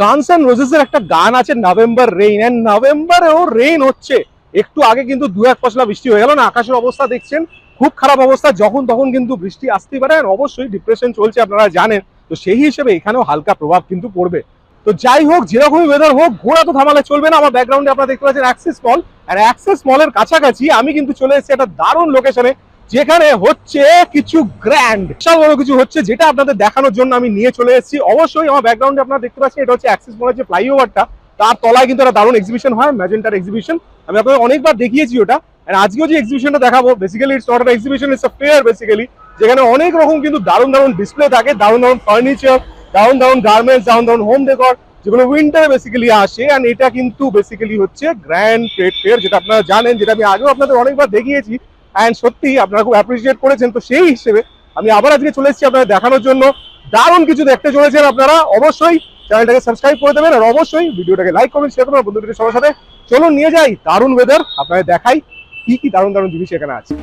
Guns and roses এর একটা গান আছে নভেম্বর রেইন, এন্ড নভেম্বরেও রেইন হচ্ছে। একটু আগে কিন্তু দু এক পশলা বৃষ্টি হয়ে গেল না, আকাশের অবস্থা দেখছেন খুব খারাপ অবস্থা, যখন তখন কিন্তু বৃষ্টি আসতেই পারে। আর অবশ্যই ডিপ্রেশন চলছে আপনারা জানেন, তো সেই হিসেবে এখানেও হালকা প্রভাব কিন্তু পড়বে। তো যাই হোক, যেরকমই ওয়েদার হোক, ঘোরা তো থামালে চলবে না। আমার ব্যাকগ্রাউন্ডে আপনারা দেখতে পাচ্ছেন অ্যাক্সিস মল, আর অ্যাক্সিস মলের কাছাকাছি আমি কিন্তু চলে এসেছি একটা দারুণ লোকেশনে, যেখানে হচ্ছে কিছু গ্র্যান্ড বিশাল বড় কিছু হচ্ছে, যেটা আপনাদের দেখানোর জন্য আমি নিয়ে চলে এসেছি। অবশ্যই আমার ব্যাকগ্রাউন্ডে আপনারা দেখতে পাচ্ছেন এটা হচ্ছে অ্যাক্সিস মলের যে ফ্লাইওভারটা, তার তলায় কিন্তু একটা দারুণ এক্সিবিশন হয়, ম্যাজেন্টার এক্সিবিশন। আমি আপনাদের অনেকবার দেখিয়েছি ওটা, আর আজকেও যে এক্সিবিশনটা দেখাবো, basically it's not an exhibition, it's a fair basically, যেখানে অনেক রকম কিন্তু দারুণ দারুণ ডিসপ্লে থাকে, দারুণ দারুণ ফার্নিচার, দারুণ দারুণ গার্মেন্টস, দারুণ দারুণ হোম ডেকর, যেগুলো উইন্টারে বেসিক্যালি আসে। আর এটা কিন্তু বেসিক্যালি হচ্ছে গ্র্যান্ড ট্রেড ফেয়ার, যেটা আপনারা জানেন, যেটা আমি আগেও আপনাদের অনেকবার দেখিয়েছি, অ্যান্ড সত্যি আপনারা খুব অ্যাপ্রিসিয়েট করেছেন। তো সেই হিসেবে আমি আবার আজকে চলে এসেছি আপনাদের দেখানোর জন্য। দারুণ কিছু দেখতে চলেছেন আপনারা, অবশ্যই চ্যানেলটাকে সাবস্ক্রাইব করে দেবেন, আর অবশ্যই ভিডিওটাকে লাইক করবেন, শেয়ার করবেন বন্ধুদের সবার সাথে। চলুন নিয়ে যাই দারুণ ওয়েদার, আপনাদের দেখাই কি কি দারুণ দারুণ জিনিস এখানে আছে।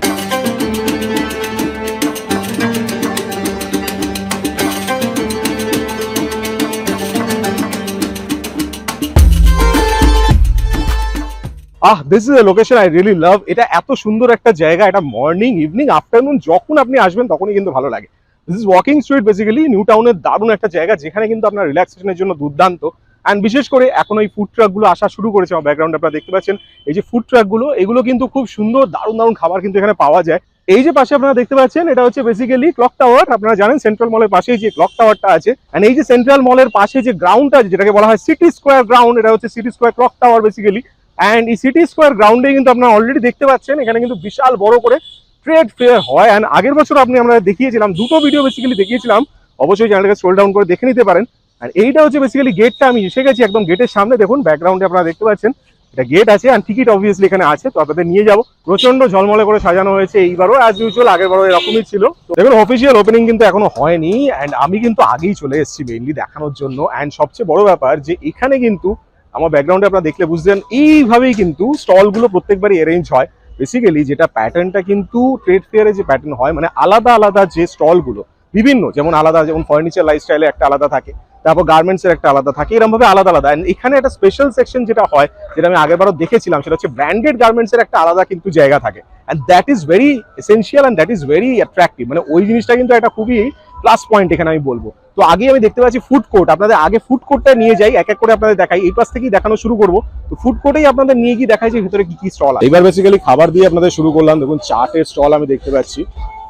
This is a location I really love. এটা এত সুন্দর একটা জায়গা, এটা মর্নিং, ইভিনিং, আফটারনুন যখন আপনি আসবেন তখনই কিন্তু ভালো লাগে। This is walking street, basically new টাউনের দারুণ একটা জায়গা, যেখানে কিন্তু আপনার রিল্যাক্সেশনের জন্য দুর্দান্ত। অ্যান্ড বিশেষ করে এখন ওই ফুড ট্রাক গুলো আসা শুরু করেছে। আমার ব্যাকগ্রাউন্ডে আপনারা দেখতে পাচ্ছেন এই যে ফুড ট্রাক গুলো, এগুলো কিন্তু খুব সুন্দর দারুণ দারুণ খাবার কিন্তু এখানে পাওয়া যায়। এই যে পাশে আপনারা দেখতে পাচ্ছেন, এটা হচ্ছে বেসিক্যালি ক্লক টাওয়ার। আপনারা জানেন সেন্ট্রাল মলের পাশেই যে ক্লক টাওয়ারটা আছে, এন্ড এই যে সেন্ট্রাল মলের পাশে যে গ্রাউন্ডটা আছে, যেটাকে বলা হয় সিটি স্কোয়ার গ্রাউন্ড, এটা হচ্ছে city square clock tower basically. And এই সিটি স্কোয়ার গ্রাউন্ডে কিন্তু আপনারা অলরেডি দেখতে পাচ্ছেন এখানে কিন্তু বিশাল বড় করে ট্রেড ফেয়ার হয়। অ্যান্ড আগের বছর আমরা দেখিয়েছিলাম, দুটো ভিডিও বেসিক্যালি দেখিয়েছিলাম, অবশ্যই চ্যানেলটাকে স্ক্রল ডাউন করে দেখে নিতে পারেন। আর এইটা হচ্ছে বেসিক্যালি গেটটা, আমি এসে গেছি একদম গেটের সামনে। দেখুন ব্যাকগ্রাউন্ডে আপনারা দেখতে পাচ্ছেন এটা গেট আছে, আর টিকিট অবভিয়াসলি এখানে আছে, তো আপনাদের নিয়ে যাবো। প্রচন্ড ঝলমলে করে সাজানো হয়েছে এইবারও, অ্যাজ ইউজুয়াল আগের বারও এরকমই ছিল। দেখুন অফিসিয়াল ওপেনিং কিন্তু এখনো হয়নি, অ্যান্ড আমি কিন্তু আগেই চলে এসেছি মেইনলি দেখানোর জন্য। অ্যান্ড সবচেয়ে বড় ব্যাপার যে এখানে কিন্তু আমার ব্যাকগ্রাউন্ডে আপনারা দেখলে বুঝলেন, এইভাবেই কিন্তু স্টলগুলো প্রত্যেকবারই অ্যারেঞ্জ হয়। বেসিক্যালি যেটা প্যাটার্নটা কিন্তু ট্রেড ফেয়ারে যে প্যাটার্ন হয়, মানে আলাদা আলাদা যে স্টলগুলো বিভিন্ন, যেমন আলাদা, যেমন ফার্নিচার লাইফস্টাইলে একটা আলাদা থাকে, তারপর গার্মেন্টস এর একটা আলাদা থাকে, এরকম ভাবে আলাদা আলাদা। এখানে একটা স্পেশাল সেকশন যেটা হয়, যেটা আমি আগেরবারও দেখেছিলাম, সেটা হচ্ছে ব্র্যান্ডেড গার্মেন্টস এর একটা আলাদা কিন্তু জায়গা থাকে। And that is very essential and that is very attractive, মানে ওই জিনিসটা কিন্তু একটা খুবই প্লাস পয়েন্ট এখানে আমি বলবো। তো আগে আমি দেখতে পাচ্ছি ফুড কোর্ট, আপনাদের আগে ফুড কোর্টটা নিয়ে যাই, এক এক করে আপনাদের দেখাই। এই পাশ থেকেই দেখানো শুরু করবো। তো ফুড কোর্টেই আপনাদের নিয়ে গিয়ে দেখাই যে ভিতরে কি কি স্টল আছে। এবার বেসিক্যালি খাবার দিয়ে আপনাদের শুরু করলাম। দেখুন চাটের স্টল আমি দেখতে পাচ্ছি,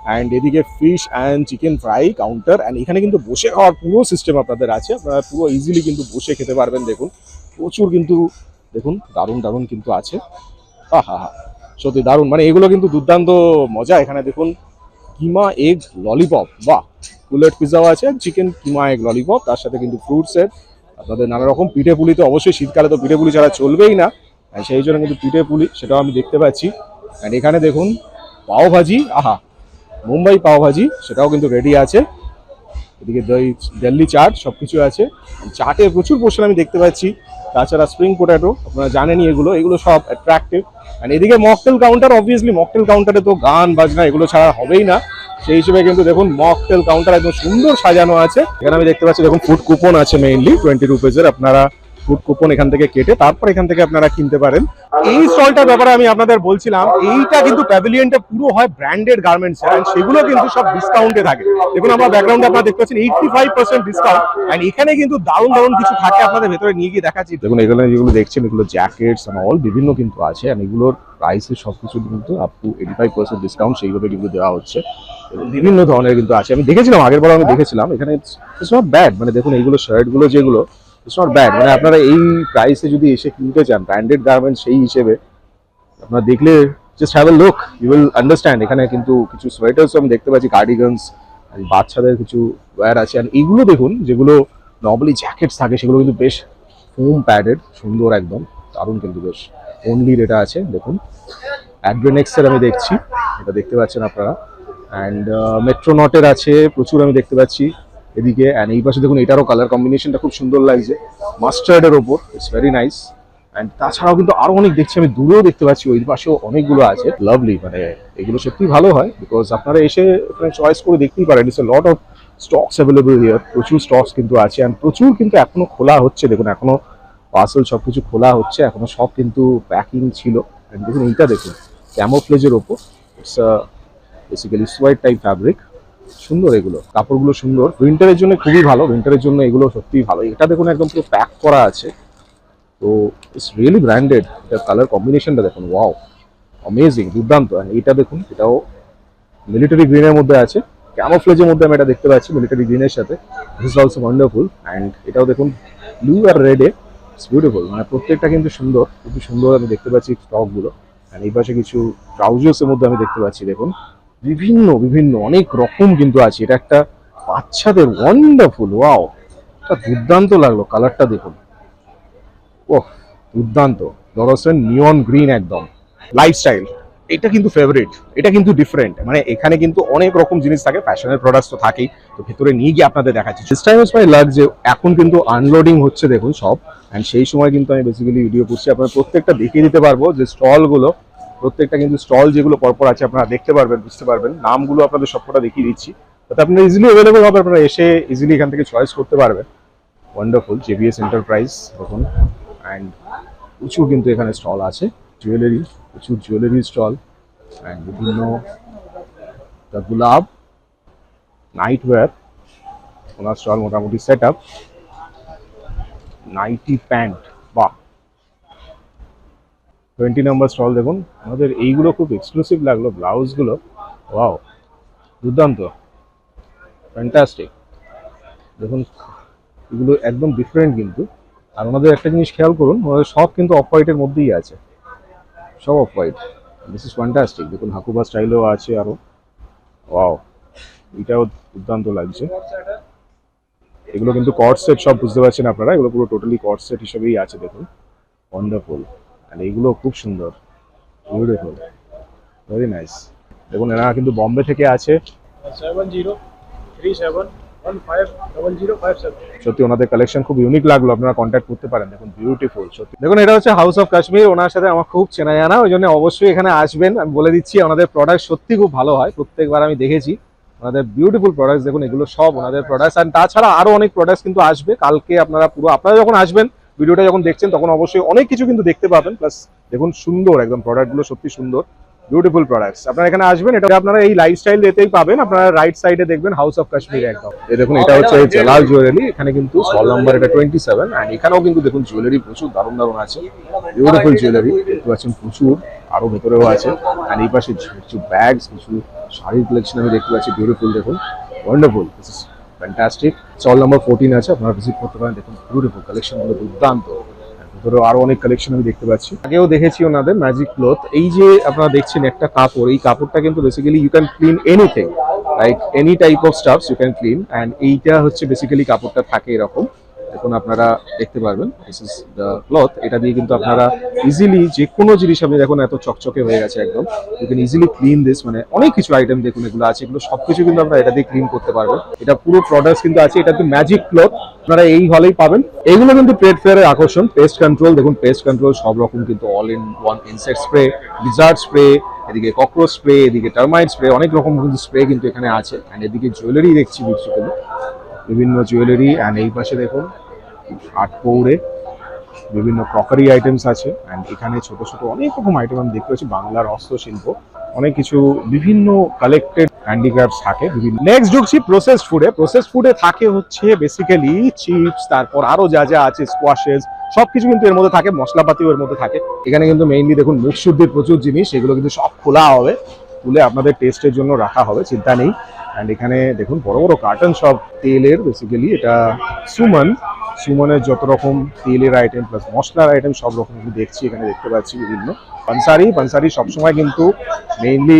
অ্যান্ড এদিকে fish and chicken fry counter, and এখানে কিন্তু বসে খাওয়ার পুরো সিস্টেম আপনাদের আছে, আপনারা পুরো ইজিলি কিন্তু বসে খেতে পারবেন। দেখুন প্রচুর কিন্তু, দেখুন দারুণ দারুণ কিন্তু আছে। হা হা হা, সত্যি দারুণ, মানে এগুলো কিন্তু দুর্দান্ত মজা। এখানে দেখুন কিমা এগ ললিপপ, বাহ, বুলেট পিৎজাও আছে, চিকেন কিমা এগ ললিপপ, তার সাথে কিন্তু ফ্রুটসের আপনাদের নানা রকম পিঠে পুলি। তো অবশ্যই শীতকালে তো পিঠে পুলি ছাড়া চলবেই না, সেই জন্য কিন্তু পিঠে পুলি সেটাও আমি দেখতে পাচ্ছি। অ্যান্ড এখানে দেখুন পাও ভাজি, আহা, মুম্বাই পাও ভাজি, সেটাও কিন্তু রেডি আছে। এদিকে দিল্লি চাট, সবকিছু আছে। চাটে প্রচুর পোর্শন আমি দেখতে পাচ্ছি। তাছাড়া স্প্রিং পোটাটো, আপনারা জানেনই এগুলো এগুলো সব অ্যাট্রাক্টিভ। অ্যান্ড এদিকে মকটেল কাউন্টার, অবভিয়াসলি মকটেল কাউন্টারে তো গান বাজনা এগুলো ছাড়া হবেই না, সেই হিসেবে কিন্তু দেখুন মকটেল কাউন্টার একদম সুন্দর সাজানো আছে। এখানে আমি দেখতে পাচ্ছি দেখুন ফুড কুপন আছে, মেইনলি 20 রুপিজের, আপনারা ফুড কুপন এখান থেকে কেটে তারপর এখান থেকে আপনারা কিনতে পারেন। এই স্টলটার ব্যাপারে আমি আপনাদের বলছিলাম, এইটা কিন্তু প্যাভিলিয়নটা পুরো হয় ব্র্যান্ডেড গার্মেন্টস, এন্ড সেগুলো কিন্তু সব ডিসকাউন্টে থাকে। দেখুন আমার ব্যাকগ্রাউন্ডে আপনারা দেখতে পাচ্ছেন 85% ডিসকাউন্ট, এন্ড এখানে কিন্তু দারুণ দারুণ কিছু থাকে, আপনাদের ভেতরে নিয়ে গিয়ে দেখাচ্ছি। দেখুন এখানে যেগুলো দেখছেন এগুলো জ্যাকেটস এন্ড অল বিভিন্ন কিন্তু আছে, এন্ড এগুলোর প্রাইসে সবকিছু কিন্তু আপ টু 85% ডিসকাউন্ট সেইভাবে কিন্তু দেওয়া হচ্ছে। বিভিন্ন ধরনের কিন্তু আছে, আমি দেখেছিলাম আগের বার, আমি দেখেছিলাম এখানে ইটস নট ব্যাড। মানে দেখুন এইগুলো শার্টগুলো যেগুলো, ইটস নট ব্যাড, মানে আপনারা এই প্রাইসে যদি এসে কিনতে চান ব্র্যান্ডেড গার্মেন্টস, সেই হিসেবে আপনারা দেখলে just have a look, you will understand. এখানে কিন্তু কিছু সোয়েটার্স আমি দেখতে পাচ্ছি, কার্ডিগানস, বাচ্চাদের কিছু ওয়্যার আছে। আর এইগুলো দেখুন যেগুলো নর্মালি জ্যাকেটস থাকে, সেগুলো কিন্তু বেশ ফোম প্যাডেড, সুন্দর একদম দারুণ, কিন্তু বেশ অনলির এটা আছে। দেখুন অ্যাড্রেনেক্সের আমি দেখছি, এটা দেখতে পাচ্ছেন আপনারা। অ্যান্ড মেট্রোনটের আছে প্রচুর আমি দেখতে পাচ্ছি এদিকে। অ্যান্ড এই পাশে দেখুন এটারও কালার কম্বিনেশনটা খুব সুন্দর লাগছে, মাস্টার্ডের ওপর, ইটস ভেরি নাইস। অ্যান্ড তাছাড়াও কিন্তু আরো অনেক দেখছি, আমি দূরেও দেখতে পাচ্ছি, ওই পাশেও অনেকগুলো আছে। লাভলি, মানে এগুলো সত্যি ভালো হয়, বিকজ আপনারা এসে এখানে চয়েস করে দেখতেই পারেন। It's a lot of stocks available here, প্রচুর স্টকস কিন্তু আছে অ্যান্ড প্রচুর কিন্তু এখনো খোলা হচ্ছে। দেখুন এখনো পার্সেল সব কিছু খোলা হচ্ছে, এখনো সব কিন্তু প্যাকিং ছিল। And দেখুন এইটা দেখুন ক্যামোফ্লেজের ওপর, it's basically sweat type fabric. সুন্দর, এগুলো কাপড়গুলো সুন্দর, উইন্টারের জন্য খুবই ভালো, উইন্টারের জন্য এগুলো সত্যিই ভালো। এটা দেখুন একদম পুরো প্যাক করা আছে, তো ইটস রিয়েলি ব্র্যান্ডেড। এটা কালার কম্বিনেশনটা দেখুন, ওয়াও অ্যামেজিং, দুর্দান্ত। আর এইটা দেখুন, এটাও মিলিটারি গ্রিনের মধ্যে আছে, ক্যামোফ্লেজের মধ্যে আমি এটা দেখতে পাচ্ছি মিলিটারি গ্রিনের সাথে। This is also wonderful. And এটাও দেখুন ব্লু আর রেডে, ইটস বিউটিফুল। মানে প্রত্যেকটা কিন্তু সুন্দর, খুবই সুন্দর আমি দেখতে পাচ্ছি স্টকগুলো। অ্যান্ড এই পাশে কিছু ট্রাউজার্সের মধ্যে আমি দেখতে পাচ্ছি, দেখুন বিভিন্ন বিভিন্ন অনেক রকম কিন্তু আছে। এটা একটা বাচ্চাদের ওয়ান্ডারফুল, ওয়াও, এটা দুর্দান্ত লাগলো। কালারটা দেখুন, ওহ দুর্দান্ত। ডরসেন নিয়ন গ্রিন, একদম লাইফস্টাইল। এটা কিন্তু ফেভারিট, এটা কিন্তু ডিফারেন্ট। মানে এখানে কিন্তু অনেক রকম জিনিস থাকে, ফ্যাশনের প্রোডাক্টস তো থাকেই। তো ভেতরে নিয়ে গিয়ে আপনাদের দেখাচ্ছি। This time is my lakh যে এখন কিন্তু আনলোডিং হচ্ছে দেখুন সব, অ্যান্ড সেই সময় কিন্তু আমি বেসিক্যালি ভিডিও করছি। আপনার প্রত্যেকটা দেখিয়ে দিতে পারবো যে স্টলগুলো, প্রত্যেকটা কিন্তু স্টল যেগুলো পরপর আছে আপনারা দেখতে পারবেন, বুঝতে পারবেন। নামগুলো আপনাদের সবকটা দেখিয়ে দিচ্ছি, যাতে আপনারা ইজিলি অ্যাভেলেবল হবে, আপনারা এসে ইজিলি এখান থেকে চয়েস করতে পারবেন। ওয়ান্ডারফুল, জেবিএস এন্টারপ্রাইজ দেখুন। অ্যান্ড প্রচুর কিন্তু এখানে স্টল আছে, জুয়েলারি, প্রচুর জুয়েলারি স্টল। অ্যান্ড বিভিন্ন দ্য গুলাব নাইটওয়্যার, ওনার স্টল মোটামুটি সেট আপ। নাইটি প্যান্ট, বাহ, 20 নম্বর স্টল দেখুন। আমাদের এইগুলো খুব এক্সক্লুসিভ লাগলো, ব্লাউজগুলো, ওয়াও দুর্দান্ত, ফ্যান্টাস্টিক। দেখুন এগুলো একদম ডিফারেন্ট কিন্তু। আর ওনাদের একটা জিনিস খেয়াল করুন, ওনাদের সব কিন্তু অফ হোয়াইটের মধ্যেই আছে, সব off white. This is fantastic. দেখুন হাকুবা স্টাইলও আছে আরো, ওয়াও, এটাও দুর্দান্ত লাগছে। এগুলো কিন্তু কর্ড সেট সব, বুঝতে পারছেন আপনারা, এগুলো পুরো টোটালি কর্ড সেট হিসেবেই আছে দেখুন, ওয়ান্ডারফুল। আর এইগুলো খুব সুন্দর, বিউটিফুল, ভেরি নাইস। দেখুন এরা কিন্তু বম্বে থেকে আছে। 7037150057। সত্যি ওনাদের কালেকশন খুব ইউনিক লাগলো, আপনারা কন্ট্যাক্ট করতে পারেন। দেখুন বিউটিফুল সত্যি। দেখুন এটা হচ্ছে হাউস অফ কাশ্মীর, ওনার সাথে আমার খুব চেনা জানা, ওই জন্য অবশ্যই এখানে আসবেন। আমি বলে দিচ্ছি ওনাদের প্রোডাক্ট সত্যি খুব ভালো হয়, প্রত্যেকবার আমি দেখেছি ওনাদের বিউটিফুল প্রোডাক্টস। দেখুন এগুলো সব ওনাদের প্রোডাক্টস, আর তাছাড়া আরো অনেক প্রোডাক্টস কিন্তু আসবে কালকে। আপনারা যখন আসবেন, ভিডিওটা যখন দেখছেন, তখন অবশ্যই অনেক কিছু কিন্তু দেখতে পাবেন। প্লাস দেখুন সুন্দর একদম, প্রোডাক্টগুলো সত্যি সুন্দর, বিউটিফুল প্রোডাক্টস। আপনারা এখানে আসবেন, এটা আপনারা এই লাইফস্টাইল এতেই পাবেন। আপনারা রাইট সাইডে দেখবেন হাউস অফ কাশ্মীর একদম। এই দেখুন এটা হচ্ছে জালাল জুয়েলারি, এখানে কিন্তু স্টল নাম্বার এটা 27। এন্ড এখানেও কিন্তু দেখুন জুয়েলারি প্রচুর দারুণ দারুণ আছে, বিউটিফুল জুয়েলারি দেখতে পাচ্ছেন প্রচুর, আরো ভেতরেও আছে। এন্ড এই পাশে কিছু ব্যাগস, কিছু শাড়ির কালেকশন আমি দেখতে পাচ্ছি, বিউটিফুল দেখুন, wonderful, this is fantastic. Stall number 14 আছে, আপনারা ভিজিট করতে পারেন। দেখুন বিউটিফুল কালেকশনগুলো, দুর্দান্ত। ভেতরে আরো অনেক কালেকশন আমি দেখতে পাচ্ছি। আগেও দেখেছি ওনাদের ম্যাজিক ক্লথ। এই যে আপনারা দেখছেন একটা কাপড়, এই কাপড়টা কিন্তু basically you can clean anything, like any type of stuffs you can clean. And এইটা হচ্ছে বেসিক্যালি কাপড়টা থাকে এরকম, এখন আপনারা দেখতে পারবেন। This is the cloth. এটা দিয়ে কিন্তু আপনারা ইজিলি যে কোনো জিনিস, আপনি দেখুন এত চকচকে হয়ে গেছে একদম, you can easily clean this. মানে অনেক কিছু আইটেম দেখুন এগুলো আছে, এগুলো সবকিছু কিন্তু আপনারা এটা দিয়ে ক্লিন করতে পারবেন। এটা পুরো প্রোডাক্টস কিন্তু আছে, এটা কিন্তু ম্যাজিক ক্লথ, আপনারা এই হলেই পাবেন। এইগুলো কিন্তু ট্রেড ফেয়ারের আকর্ষণ। পেস্ট কন্ট্রোল দেখুন, পেস্ট কন্ট্রোল সব রকম কিন্তু, all in one, insect spray, Lizaad spray, এদিকে ককরোচ স্প্রে, এদিকে টার্মাইট স্প্রে, অনেক রকম কিন্তু স্প্রে কিন্তু এখানে আছে। অ্যান্ড এদিকে জুয়েলারি দেখছি বেসিক্যালি, বিভিন্ন জুয়েলারি। অ্যান্ড এই পাশে দেখুন আট পৌরে বিভিন্ন ক্রকারি আইটেমস আছে। অ্যান্ড এখানে ছোট ছোট অনেক রকম আইটেম আমি দেখতে পাচ্ছি, বাংলার হস্তশিল্প, অনেক কিছু বিভিন্ন কালেক্টেড হ্যান্ডিক্রাফটস থাকে বিভিন্ন। নেক্সট ঢুকছি প্রসেসড ফুডে। প্রসেসড ফুডে থাকে হচ্ছে বেসিক্যালি চিপস, তারপর আরো যা যা আছে, স্কোয়াশেস, সবকিছু কিন্তু এর মধ্যে থাকে, মশলাপাতিও এর মধ্যে থাকে। এখানে কিন্তু মেইনলি দেখুন মুখ শুদ্ধির প্রচুর জিনিস, এগুলো কিন্তু সব খোলা হবে, তুলে আপনাদের টেস্টের জন্য রাখা হবে, চিন্তা নেই। অ্যান্ড এখানে দেখুন বড় বড় কার্টন সব তেলের, বেসিক্যালি এটা সুমনের যত রকম তেলের আইটেম প্লাস মশলার আইটেম সব রকম কিন্তু দেখছি এখানে, দেখতে পাচ্ছি বিভিন্ন। পানসারি সবসময় কিন্তু মেইনলি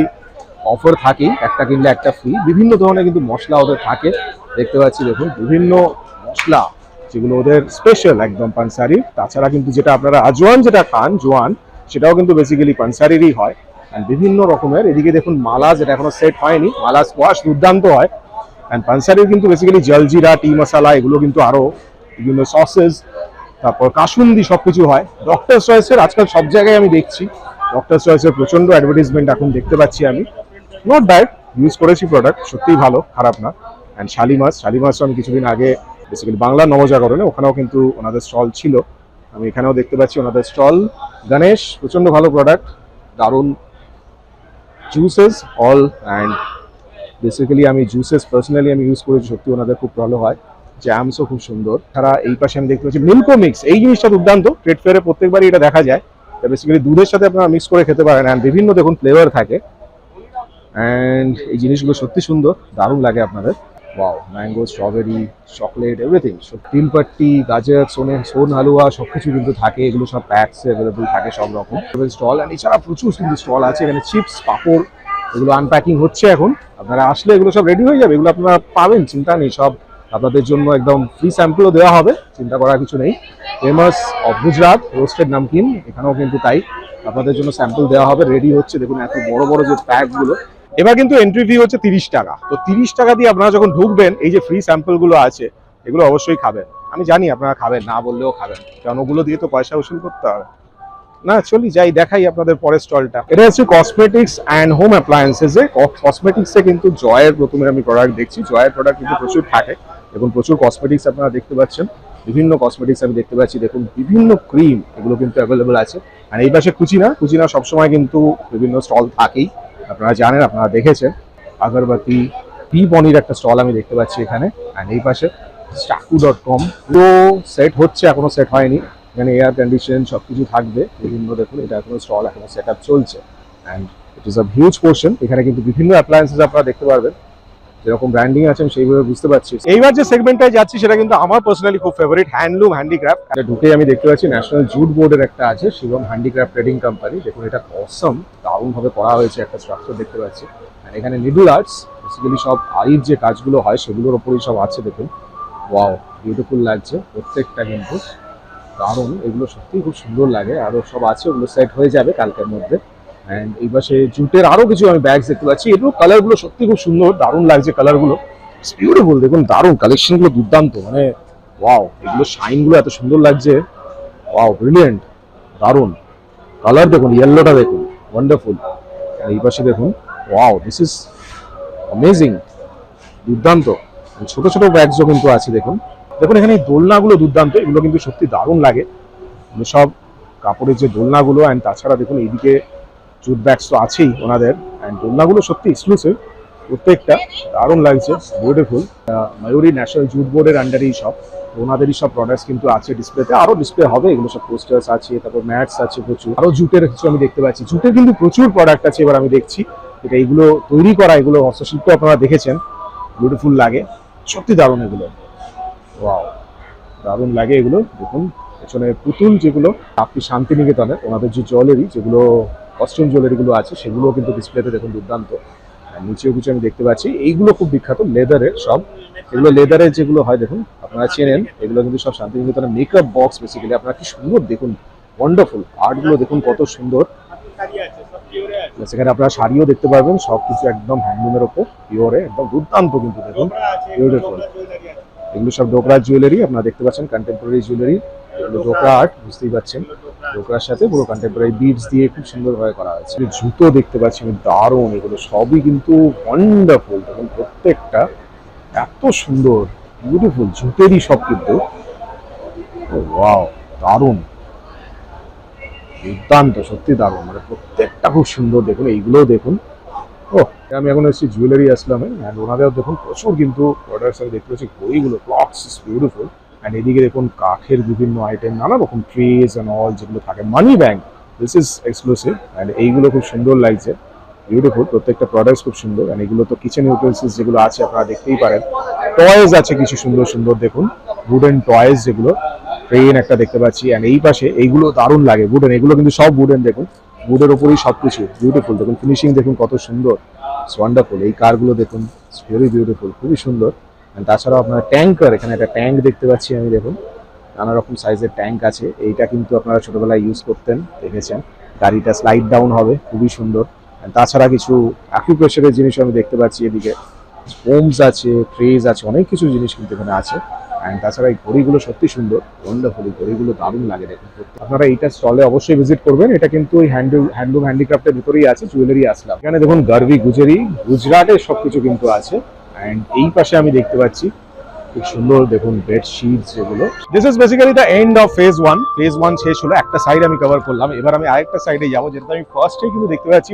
অফার থাকে, একটা কিনলে একটা ফ্রি, বিভিন্ন ধরনের কিন্তু মশলা ওদের থাকে, দেখতে পাচ্ছি দেখুন বিভিন্ন মশলা যেগুলো ওদের স্পেশাল একদম পানসারির। তাছাড়া কিন্তু যেটা আপনারা আজওয়ান যেটা খান, জোয়ান, সেটাও কিন্তু বেসিক্যালি পানসারিরই হয়। অ্যান্ড বিভিন্ন রকমের, এদিকে দেখুন মালা, যেটা এখনো সেট হয়নি, মালা স্কোয়াশ দুর্দান্ত হয়। অ্যান্ড পানসারির কিন্তু বেসিক্যালি জলজিরা, টি মশলা, এগুলো কিন্তু আরো বিভিন্ন সসেস, তারপর কাসুন্দি সবকিছু হয়। ডক্টর চয়েসের আজকাল সব জায়গায় আমি দেখছি, ডক্টর চয়েসের প্রচন্ড অ্যাডভার্টাইজমেন্ট এখন দেখতে পাচ্ছি আমি। নট ব্যাড, ইউজ করেছি প্রোডাক্ট, সত্যিই ভালো, খারাপ না। অ্যান্ড শালিমাসও আমি কিছুদিন আগে বেসিক্যালি বাংলা নবজাগরণে ওখানেও কিন্তু ওনাদের স্টল ছিল, আমি এখানেও দেখতে পাচ্ছি ওনাদের স্টল। গণেশ প্রচণ্ড ভালো প্রোডাক্ট, দারুণ জুসেস অল, অ্যান্ড বেসিক্যালি আমি জুসেস পার্সোনালি আমি ইউজ করেছি, সত্যি ওনাদের খুব ভালো হয়। জ্যামসও খুব সুন্দর। তারা এই পাশে আমি দেখতে পাচ্ছি মিল্কো মিক্স, এই জিনিসটা দুর্দান্ত, ট্রেড ফেয়ারে প্রত্যেকবারই এটা দেখা যায়। বেসিক্যালি দুধের সাথে আপনারা মিক্স করে খেতে পারেন, অ্যান্ড বিভিন্ন দেখুন ফ্লেভার থাকে, অ্যান্ড এই জিনিসগুলো সত্যি সুন্দর, দারুণ লাগে আপনাদের। Wow, mango, strawberry, chocolate, everything. তিল পাট্টি, গাজর, সোন হালুয়া সবকিছু কিন্তু থাকে, এগুলো সব প্যাকস অ্যাভেলেবল থাকে সব রকম স্টল। অ্যান্ড এছাড়া প্রচুর কিন্তু স্টল আছে এখানে, চিপস, পাপড়, এগুলো আনপ্যাকিং হচ্ছে এখন। আপনারা আসলে এগুলো সব রেডি হয়ে যাবে, এগুলো আপনারা পাবেন, চিন্তা নেই। সব আপনাদের জন্য একদম ফ্রি স্যাম্পলও দেওয়া হবে, চিন্তা করার কিছু নেই। Famous of Gujarat roasted namkeen, এখানেও কিন্তু তাই আপনাদের জন্য স্যাম্পল দেওয়া হবে, রেডি হচ্ছে। দেখুন এত বড় বড় যে প্যাকগুলো। এবার কিন্তু এন্ট্রি ফি হচ্ছে 30 টাকা। তো 30 টাকা দিয়ে আপনারা যখন ঢুকবেন, এই যে ফ্রি স্যাম্পলগুলো আছে এগুলো অবশ্যই খাবেন। আমি জানি আপনারা খাবেন, না বললেও খাবেন, কারণ ওগুলো দিয়ে তো পয়সা উসুল করতে হবে না। চলি যাই, দেখাই আপনাদের পরের স্টলটা। এটা হচ্ছে কসমেটিক্স অ্যান্ড হোম অ্যাপ্লায়েন্সেস এ। কসমেটিক্সে কিন্তু জয়ের প্রথমে আমি প্রোডাক্ট দেখছি, জয়ের প্রোডাক্ট কিন্তু প্রচুর থাকে। দেখুন প্রচুর কসমেটিক্স আপনারা দেখতে পাচ্ছেন, বিভিন্ন কসমেটিক্স আমি দেখতে পাচ্ছি। দেখুন বিভিন্ন ক্রিম, এগুলো কিন্তু অ্যাভেলেবল আছে। আর এই পাশে কুচিনা সবসময় কিন্তু বিভিন্ন স্টল থাকেই, আপনারা জানেন, আপনারা দেখেছেন। আগরবাতি, টি পনির একটা স্টল আমি দেখতে পাচ্ছি এখানে। আর এই পাশে staku.com, পুরো সেট হচ্ছে, এখনো সেট হয়নি। এখানে এয়ার কন্ডিশন সবকিছু থাকবে বিভিন্ন। দেখুন এটা এখনো স্টল এখনো সেট আপ চলছে, and it is a huge portion. এখানে কিন্তু বিভিন্ন অ্যাপ্লায়েন্সেস আপনারা দেখতে পারবেন, যেরকম ব্র্যান্ডিং আছে আমি সেইভাবে বুঝতে পারছি। এইবার যে সেগমেন্টটায় যাচ্ছি সেটা কিন্তু আমার পার্সোনালি খুব ফেভারিট, হ্যান্ডলুম হ্যান্ডিক্রাফট। এটা ঢুকে আমি দেখতে পাচ্ছি ন্যাশনাল জুট বোর্ডের একটা আছে, শিবম হ্যান্ডিক্রাফট ট্রেডিং কোম্পানি। দেখুন এটা অসম, দারুণ ভাবে করা হয়েছে, একটা স্ট্রাকচার দেখতে পাচ্ছি। আর এখানে নিডল আর্টস, বেসিক্যালি সব আরির যে কাজগুলো হয় সেগুলোর ওপরই সব আছে। দেখুন ওয়াও, বিউটিফুল লাগছে প্রত্যেকটা, কিন্তু দারুণ, এগুলো সত্যিই খুব সুন্দর লাগে। আরো সব আছে, ওগুলো সেট হয়ে যাবে কালকের মধ্যে। অ্যান্ড এই পাশে জুটের আরো কিছু আমি ব্যাগস দেখতে পাচ্ছি, এগুলো কালারগুলো সত্যি খুব সুন্দর, দারুণ লাগছে কালারগুলো, বিউটিফুল। দেখুন দারুণ কালেকশনগুলো, দুর্দান্ত, মানে ওয়াও, এগুলো শাইনগুলো এত সুন্দর লাগছে, ওয়াও ব্রিলিয়েন্ট, দারুণ কালার। দেখুন ইয়েলোটা দেখুন, ওয়ান্ডারফুল। এই পাশে দেখুন, ওয়াও, দিস ইজ অ্যামেজিং, দুর্দান্ত। ছোট ছোট ব্যাগসও কিন্তু আছে, দেখুন দেখুন এখানে এই দোলনাগুলো দুর্দান্ত, এগুলো কিন্তু সত্যি দারুণ লাগে। সব কাপড়ের যে দোলনাগুলো, অ্যান্ড তাছাড়া দেখুন এইদিকে জুট ব্যাগস তো আছেই ওনাদের, অ্যান্ড দোলনাগুলো সত্যি এক্সক্লুসিভ প্রত্যেকটা, দারুণ লাগছে, বিউটিফুল। ময়ূরী ন্যাশনাল জুট বোর্ডের আন্ডারেই সব, ওনাদেরই সব প্রোডাক্টস কিন্তু আছে ডিসপ্লেতে, আরো ডিসপ্লে হবে, এগুলো সব পোস্টার্স আছে, তারপর ম্যাটস আছে প্রচুর, আরো জুটের কিছু আমি দেখতে পাচ্ছি। জুটের কিন্তু প্রচুর প্রোডাক্ট আছে, এবার আমি দেখছি এটা, এগুলো তৈরি করা, এগুলো হস্তশিল্প আপনারা দেখেছেন, বিউটিফুল লাগে, সত্যি দারুণ এগুলো, ওয়াও দারুণ লাগে এগুলো। দেখুন পেছনে পুতুল, যেগুলো আপনি শান্তিনিকেতনে ওনাদের যে জুয়েলারি, যেগুলো কস্টিউম জুয়েলারিগুলো আছে সেগুলো কিন্তু ডিসপ্লেতে দেখুন দুর্দান্ত। আর নিচেও কিছু আমি দেখতে পাচ্ছি, এইগুলো খুব বিখ্যাত লেদারের সব, এগুলো লেদারের যেগুলো হয় দেখুন, আপনারা চেনেন, এগুলো কিন্তু সব শান্তিনিকেতনের মেকআপ বক্স বেসিক্যালি। আপনারা কি সুন্দর দেখুন, ওয়ান্ডারফুল আর্টগুলো দেখুন কত সুন্দর। সেখানে আপনারা শাড়িও দেখতে পারবেন, সবকিছু একদম হ্যান্ডলুমের ওপর, পিওরে, একদম দুর্দান্ত কিন্তু দেখুন, বিউটিফুল। এগুলো সব ডোকরা জুয়েলারি আপনারা দেখতে পাচ্ছেন, কন্টেম্পোরারি জুয়েলারি, এগুলো ডোকরা আর্ট, বুঝতেই পাচ্ছেন, ডোকরার সাথে পুরো কন্টেম্পোরারি বিডস দিয়ে খুব সুন্দরভাবে করা হয়েছে। জুতো দেখতে পাচ্ছি আমি, দারুণ, এগুলো সবই কিন্তু ওয়ান্ডারফুল। দেখুন প্রত্যেকটা এত সুন্দর, বিউটিফুল, জুতেরই সব কিন্তু, ওয়াও দারুণ, দুর্দান্ত, সত্যি দারুণ, মানে প্রত্যেকটা খুব সুন্দর। দেখুন এইগুলোও দেখুন, ও আমি এখন এসেছি জুয়েলারি আসলামে, অ্যান্ড ওনাদের দেখুন প্রচুর কিন্তু প্রোডাক্টস আমি দেখতে পাচ্ছি, ঘড়িগুলো, ক্লকস ইজ বিউটিফুল। অ্যান্ড এদিকে দেখুন কাঠের বিভিন্ন আইটেম, নানা রকম ট্রেজ অ্যান্ড অল যেগুলো থাকে, money bank, this is exclusive. And এইগুলো খুব সুন্দর লাগছে, বিউটিফুল, প্রত্যেকটা প্রোডাক্টস খুব সুন্দর। অ্যান্ড এগুলো তো কিচেন ইউটেন্সিলস যেগুলো আছে আপনারা দেখতেই পারেন। টয়েস আছে কিছু সুন্দর সুন্দর, দেখুন উডেন টয়েস, যেগুলো ট্রেন একটা দেখতে পাচ্ছি। অ্যান্ড এই পাশে এইগুলো দারুণ লাগে, উডেন, এগুলো কিন্তু সব উডেন, দেখুন উডের ওপরই সবকিছু, বিউটিফুল। দেখুন ফিনিশিং দেখুন কত সুন্দর, ওয়ান্ডারফুল। এই কারগুলো দেখুন, ভেরি বিউটিফুল, খুবই সুন্দর। তাছাড়াও আপনার ট্যাঙ্কার, এখানে একটা ট্যাঙ্ক দেখতে পাচ্ছি আমি, দেখুন নানা রকম সাইজের ট্যাঙ্ক আছে। এইটা কিন্তু আপনারা ছোটবেলায় ইউজ করতেন, দেখেছেন, গাড়িটা স্লাইড ডাউন হবে, খুবই সুন্দর। তাছাড়া কিছু অ্যাকুপ্রেশারের জিনিস আমি দেখতে পাচ্ছি, এদিকে ফোমস আছে, ট্রেজ আছে, অনেক কিছু জিনিস কিন্তু এখানে আছে। অ্যান্ড তাছাড়া এই ঘড়িগুলো সত্যি সুন্দর, ওয়ান্ডারফুল, এই ঘড়িগুলো দারুণ লাগে দেখুন। আপনারা এইটা স্টলে অবশ্যই ভিজিট করবেন, এটা কিন্তু ওই হ্যান্ডলুম হ্যান্ডিক্রাফটের ভিতরেই আছে, জুয়েলারি আসলাম। এখানে দেখুন গার্ভি গুজেরি, গুজরাটের সবকিছু কিন্তু আছে। অ্যান্ড এই পাশে আমি দেখতে পাচ্ছি খুব সুন্দর দেখুন বেডশিটস যেগুলো। This is basically the end of phase 1 শেষ হলো, একটা সাইড আমি কভার করলাম। এবার আমি আরেকটা সাইডে যাবো, যেটা আমি ফার্স্টে কিন্তু দেখতে পাচ্ছি